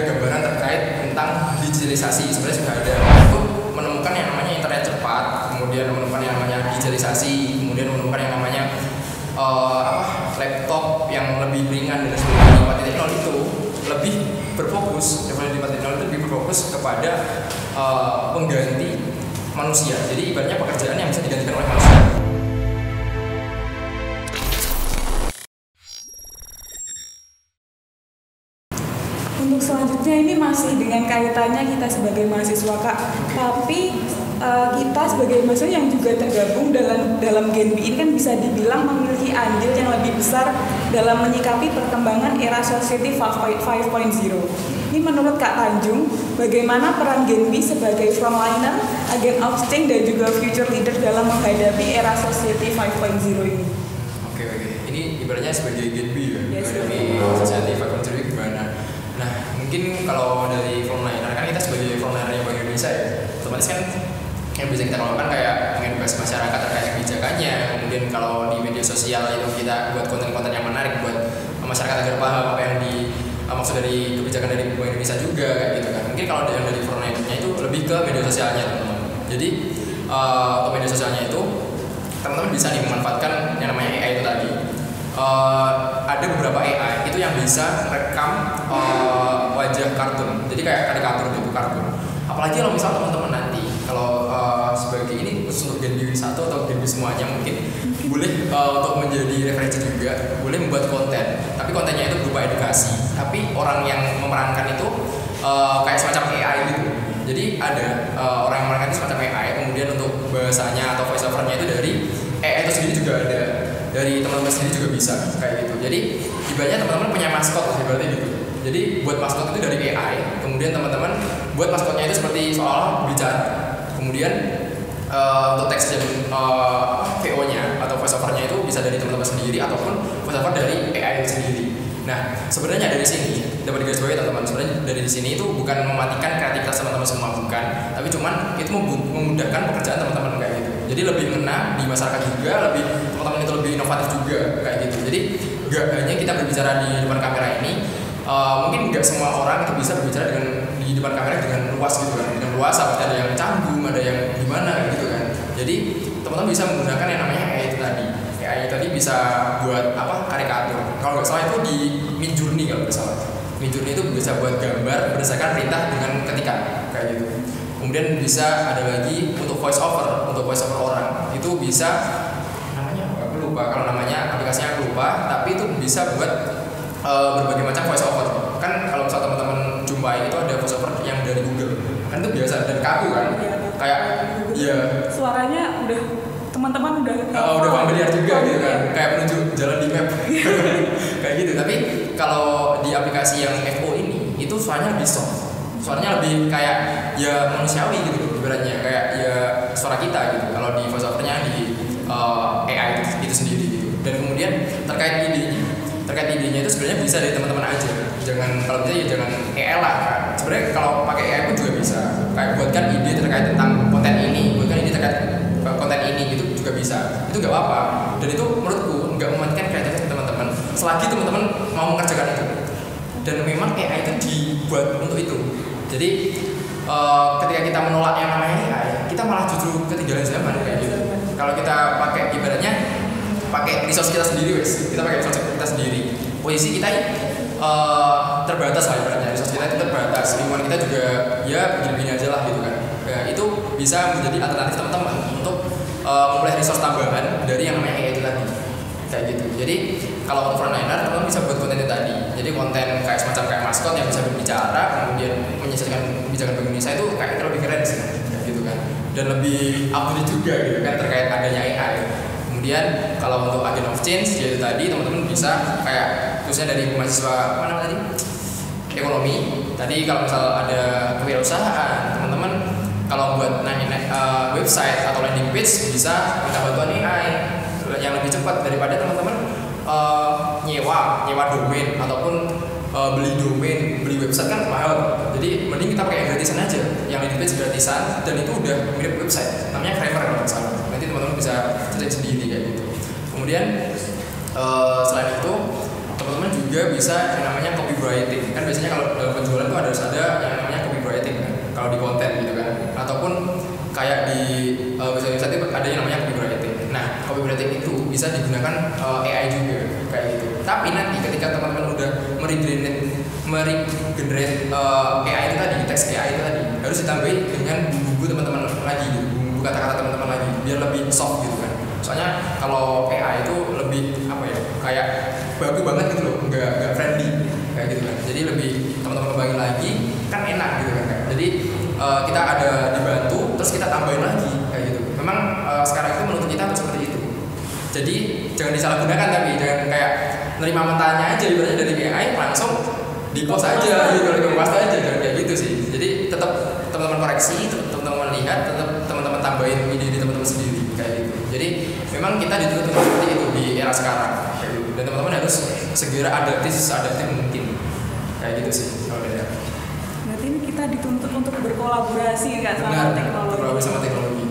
gambaran terkait tentang digitalisasi. Sebenarnya sudah ada untuk menemukan yang namanya internet cepat, kemudian menemukan yang namanya digitalisasi, kemudian menemukan yang namanya laptop yang lebih ringan dan sebagainya. 4.0 itu lebih berfokus, revolusi 4.0 itu lebih berfokus kepada pengganti manusia. Jadi ibaratnya pekerjaan yang bisa digantikan oleh manusia. Untuk selanjutnya ini masih dengan kaitannya kita sebagai mahasiswa Kak, tapi kita sebagai mahasiswa yang juga tergabung dalam Gen B ini kan bisa dibilang memiliki andil yang lebih besar dalam menyikapi perkembangan era society 5.0. Ini menurut Kak Tanjung, bagaimana peran Gen B sebagai frontliner, agent of change dan juga future leader dalam menghadapi era society 5.0 ini? Oke. Ini ibaratnya sebagai Gen B ya, menghadapi society 5.0 gimana? Nah, mungkin kalau dari frontliner kan kita sebagai frontliner Bank Indonesia ya, otomatis kan yang bisa kita lakukan kayak mengedukasi masyarakat terkait kebijakannya. Kemudian kalau di media sosial itu kita buat konten-konten yang menarik buat masyarakat agar paham apa yang maksud dari kebijakan dari Bank Indonesia juga kayak gitu kan. Mungkin kalau dari frontlinernya itu lebih ke media sosialnya teman-teman. Jadi untuk media sosialnya itu teman-teman bisa nih memanfaatkan yang namanya AI itu tadi. Ada beberapa AI itu yang bisa rekam wajah kartun. Jadi kayak ada kartun gitu, kartun. Apalagi kalau misal teman-teman nanti kalau sebagai ini khusus untuk Gen B 1 atau Gen B semuanya mungkin boleh untuk menjadi referensi juga, boleh membuat konten. Tapi kontennya itu berupa edukasi. Tapi orang yang memerankan itu kayak semacam AI gitu. Jadi ada orang yang memerankan itu semacam AI. Kemudian untuk bahasanya atau voice overnya itu dari AI itu sendiri juga ada. Dari teman-teman sendiri juga bisa kayak gitu. Jadi ibaratnya teman-teman punya maskot ibaratnya gitu. Jadi buat maskot itu dari AI, kemudian teman-teman buat maskotnya itu seperti soal bicara. Kemudian untuk teks dan VO-nya atau voice over-nya itu bisa dari teman-teman sendiri ataupun voice over dari AI itu sendiri. Nah, sebenarnya dari sini dapat digarisbawahi teman-teman. Sebenarnya dari sini itu bukan mematikan kreativitas teman-teman semua, bukan, tapi cuman itu memudahkan pekerjaan teman-teman kayak gitu. Jadi lebih ngena di masyarakat juga, lebih teman-teman itu lebih inovatif juga kayak gitu. Jadi gak hanya kita berbicara di depan kamera ini, mungkin gak semua orang itu bisa berbicara di depan kamera dengan luas gitu kan, dengan luas, seperti ada yang canggung, ada yang gimana gitu kan. Jadi teman-teman bisa menggunakan yang namanya AI itu tadi. AI tadi bisa buat karikatur. Kalau nggak salah itu di Midjourney kalau nggak salah. Midjourney itu bisa buat gambar berdasarkan perintah dengan ketikan kayak gitu. Kemudian bisa ada lagi untuk voice over orang itu bisa namanya aku lupa, kalau namanya aplikasinya aku lupa, tapi itu bisa buat berbagai macam voice over. Kan kalau misal teman-teman jumpai itu ada voice over yang dari Google, kan itu biasa dari kaku kan, kayak iya suaranya udah teman-teman udah familiar juga gitu kan, kayak penunjuk jalan di map kayak gitu. Tapi kalau di aplikasi yang FO ini itu suaranya lebih soft, suaranya lebih kayak ya manusiawi gitu ibaratnya, kayak ya suara kita gitu kalau di voice overnya di AI itu sendiri gitu. Dan kemudian terkait idenya itu sebenarnya bisa dari teman-teman aja, jangan kalau bisa ya jangan AI lah kan. Sebenarnya kalau pakai AI pun juga bisa, kayak buatkan ide terkait tentang konten ini, buatkan ide terkait konten ini gitu juga bisa, itu nggak apa-apa. Dan itu menurutku nggak mematikan kreativitas teman-teman selagi teman-teman mau mengerjakan itu. Dan memang AI itu dibuat untuk itu. Jadi ketika kita menolak yang namanya AI, kita malah justru ketinggalan zaman kayak gitu. Kalau kita pakai ibaratnya pakai resource kita sendiri kita pakai resource kita sendiri, posisi kita terbatas lah ibaratnya, resource kita itu terbatas, lingkungan kita juga ya begini-begini aja lah gitu kan. Ya, itu bisa menjadi alternatif teman-teman untuk memulai resource tambahan dari yang namanya AI itu tadi kayak gitu. Jadi kalau untuk frontliner teman-teman bisa buat konten itu tadi. Jadi konten kayak semacam kayak maskot yang bisa berbicara, kemudian menyesuaikan kebijakan Bank Indonesia, itu kayaknya lebih keren sih kayak gitu kan. Dan lebih up-to-date juga gitu kan terkait adanya AI. Kemudian kalau untuk agent of change yaitu tadi teman-teman bisa kayak khususnya dari mahasiswa ekonomi tadi, kalau misal ada kewirausahaan, teman-teman kalau buat website atau landing page bisa minta bantuan AI yang lebih cepat daripada teman-teman nyewa domain ataupun beli website kan mahal. Jadi mending kita pakai yang gratisan aja, yang landing page gratisan dan itu udah mirip website, namanya Fiverr kalau nggak salah. Nanti teman-teman bisa cek sendiri kayak gitu. Kemudian selain itu teman-teman juga juga bisa yang namanya copywriting. Kan biasanya kalau dalam penjualan tuh harus ada yang namanya copywriting kan, kalau di konten gitu kan. Ataupun kayak di website itu ada yang namanya copywriting. Nah, copywriting itu bisa digunakan AI juga kayak gitu. Tapi nanti ketika teman-teman udah meregenerate AI itu tadi, teks AI itu tadi, harus ditambahin dengan bumbu teman-teman lagi, gitu, bumbu kata-kata teman-teman lagi, biar lebih soft gitu kan. Soalnya kalau AI itu lebih apa ya, kayak bagus banget gitu loh, nggak friendly kayak gitu kan. Jadi lebih teman-teman kembangin lagi kan enak gitu kan. Jadi kita ada dibantu, terus kita tambahin lagi kayak gitu. Memang sekarang itu menuntut kita harus seperti itu. Jadi jangan disalahgunakan, tapi jangan kayak nerima mentahnya aja ibaratnya dari AI langsung di post aja gitu, di post aja, jangan kayak gitu sih. Jadi tetap teman-teman koreksi, teman-teman lihat, tetap teman-teman tambahin ide teman-teman sendiri kayak gitu. Jadi memang kita dituntut seperti itu di era sekarang kayak gitu. Dan teman-teman harus segera adaptif mungkin kayak gitu sih kalau beda. Berarti ini kita dituntut untuk berkolaborasi nggak sama teknologi. Berkolaborasi sama teknologi.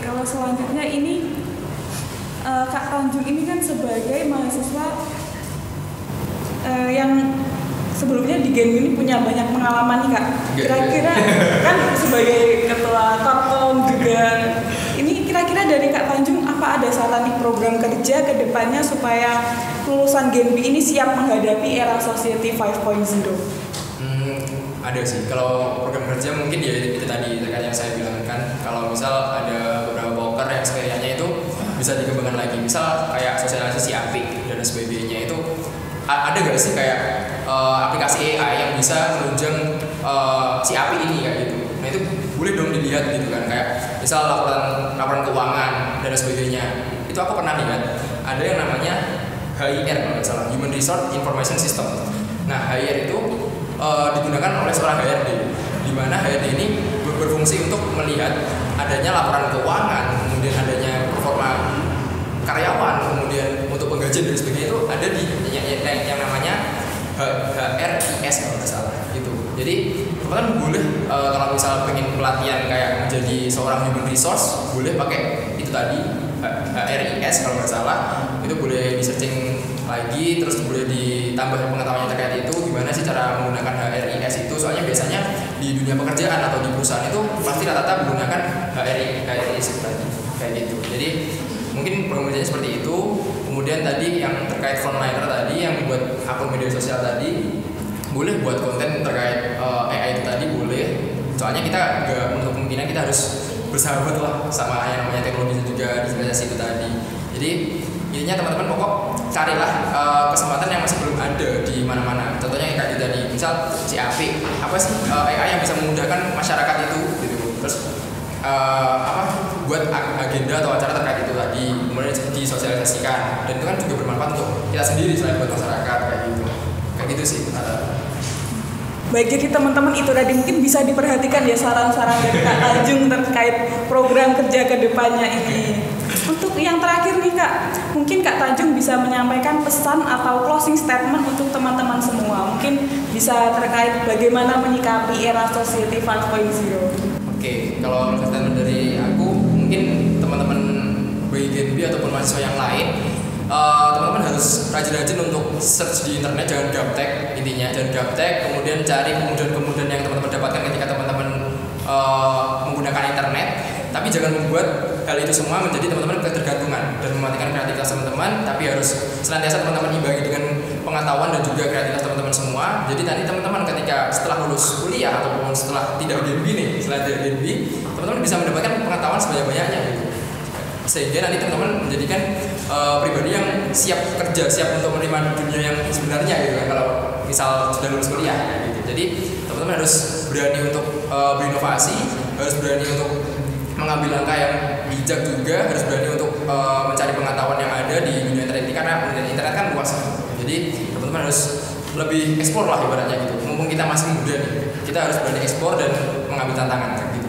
Kalau selanjutnya ini Kak Tanjung ini kan sebagai mahasiswa yang sebelumnya di Genbi ini punya banyak pengalaman nih Kak. Kira-kira kan sebagai ketua Korkom juga, ini kira-kira dari Kak Tanjung apa ada saran nih program kerja ke depannya supaya lulusan Genbi ini siap menghadapi era Society 5.0? Ada sih. Kalau program kerja mungkin ya itu tadi terkait yang saya bilang kan, kalau misal ada beberapa poker yang sekiranya itu bisa dikembangkan lagi, misal kayak sosialisasi apik dan sebagainya, itu ada nggak sih kayak aplikasi AI yang bisa menunjang si API ini kayak gitu. Nah itu boleh dong dilihat gitu kan, kayak misal laporan keuangan dan sebagainya. Itu aku pernah lihat ada yang namanya HIR kalau nggak salah, Human Resource Information System. Nah HIR itu digunakan oleh seorang HRD, di mana HRD ini berfungsi untuk melihat adanya laporan keuangan, kemudian adanya performa karyawan, kemudian untuk penggajian dan sebagainya, itu ada di yang namanya HRIS kalau nggak salah gitu. Jadi teman-teman boleh kalau misal pengen pelatihan kayak menjadi seorang human resource, boleh pakai itu tadi HRIS kalau nggak salah. Itu boleh di searching lagi, terus boleh ditambah pengetahuannya terkait itu gimana sih cara menggunakan HRIS itu. Soalnya biasanya di dunia pekerjaan atau di perusahaan itu pasti rata-rata menggunakan HRIS itu tadi kayak gitu. Jadi mungkin program kerjanya seperti itu. Kemudian tadi yang terkait frontliner tadi yang membuat akun media sosial tadi, boleh buat konten terkait AI itu tadi boleh. Soalnya kita nggak untuk kemungkinan kita harus bersahabat lah sama yang namanya teknologi juga digitalisasi itu tadi. Jadi intinya teman-teman pokok carilah kesempatan yang masih belum ada di mana-mana. Contohnya kayak gitu tadi, misal si API, apa sih AI yang bisa memudahkan masyarakat itu gitu. Terus buat agenda atau acara terkait itu tadi, kemudian disosialisasikan, dan itu kan juga bermanfaat untuk kita sendiri selain buat masyarakat kayak gitu sih. Baik, jadi teman-teman itu tadi mungkin bisa diperhatikan ya saran-saran dari Kak Tanjung terkait program kerja ke depannya ini. Untuk yang terakhir nih Kak, mungkin Kak Tanjung bisa menyampaikan pesan atau closing statement untuk teman-teman semua. Mungkin bisa terkait bagaimana menyikapi era Society 5.0. Oke, kalau statement dari aku, mungkin teman-teman BGNB ataupun mahasiswa yang lain, teman-teman harus rajin-rajin untuk search di internet, jangan gaptek, intinya jangan gaptek, kemudian cari kemudahan-kemudahan yang teman-teman dapatkan ketika teman-teman menggunakan internet, tapi jangan membuat hal itu semua menjadi teman-teman ketergantungan dan mematikan kreativitas teman-teman, tapi harus senantiasa teman-teman imbangi dengan pengetahuan dan juga kreativitas teman-teman semua. Jadi nanti teman-teman ketika setelah lulus kuliah ataupun setelah tidak Genbi nih, setelah tidak Genbi, teman-teman bisa mendapatkan pengetahuan sebanyak-banyaknya gitu. Sehingga nanti teman-teman menjadikan pribadi yang siap kerja, siap untuk menerima dunia yang sebenarnya gitu kan, kalau misal sudah lulus kuliah gitu. Jadi teman-teman harus berani untuk berinovasi, harus berani untuk mengambil langkah yang bijak juga, harus berani untuk mencari pengetahuan yang ada di dunia internet ini, karena internet kan luas. Jadi teman-teman harus lebih eksplor lah ibaratnya gitu. Mumpung kita masih muda nih, kita harus berani eksplor dan mengambil tantangan gitu.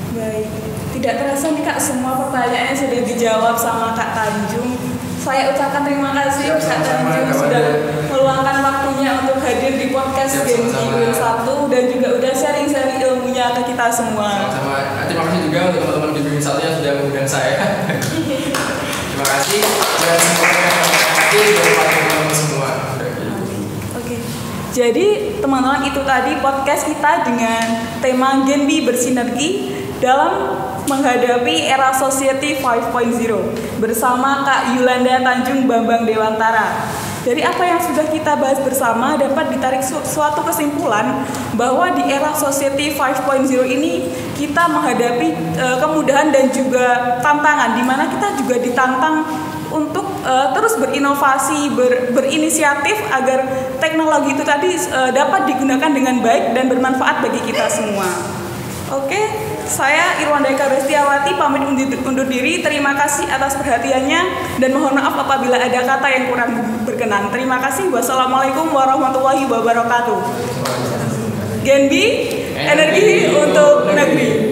Baik, tidak terasa nih Kak, semua pertanyaannya sudah dijawab sama Kak Tanjung. Saya ucapkan terima kasih Kak Tanjung sudah meluangkan waktunya untuk hadir di podcast Genbi Win 1 dan juga udah sharing-sharing ilmunya ke kita semua. Sama-sama. Terima kasih juga untuk teman-teman di Win 1 yang sudah mengundang saya. Terima kasih dan semoga bermanfaat untuk teman-teman semua. Jadi teman-teman, itu tadi podcast kita dengan tema Genbi bersinergi dalam menghadapi era Society 5.0 bersama Kak Yulanda Tanjung Bambang Dewantara. Jadi apa yang sudah kita bahas bersama dapat ditarik suatu kesimpulan bahwa di era Society 5.0 ini kita menghadapi kemudahan dan juga tantangan, di mana kita juga ditantang untuk terus berinovasi, berinisiatif agar teknologi itu tadi dapat digunakan dengan baik dan bermanfaat bagi kita semua. Oke, saya Irwanda Eka Restiawati pamit undur diri. Terima kasih atas perhatiannya dan mohon maaf apabila ada kata yang kurang berkenan. Terima kasih. Wassalamualaikum warahmatullahi wabarakatuh. Genbi, energi untuk negeri.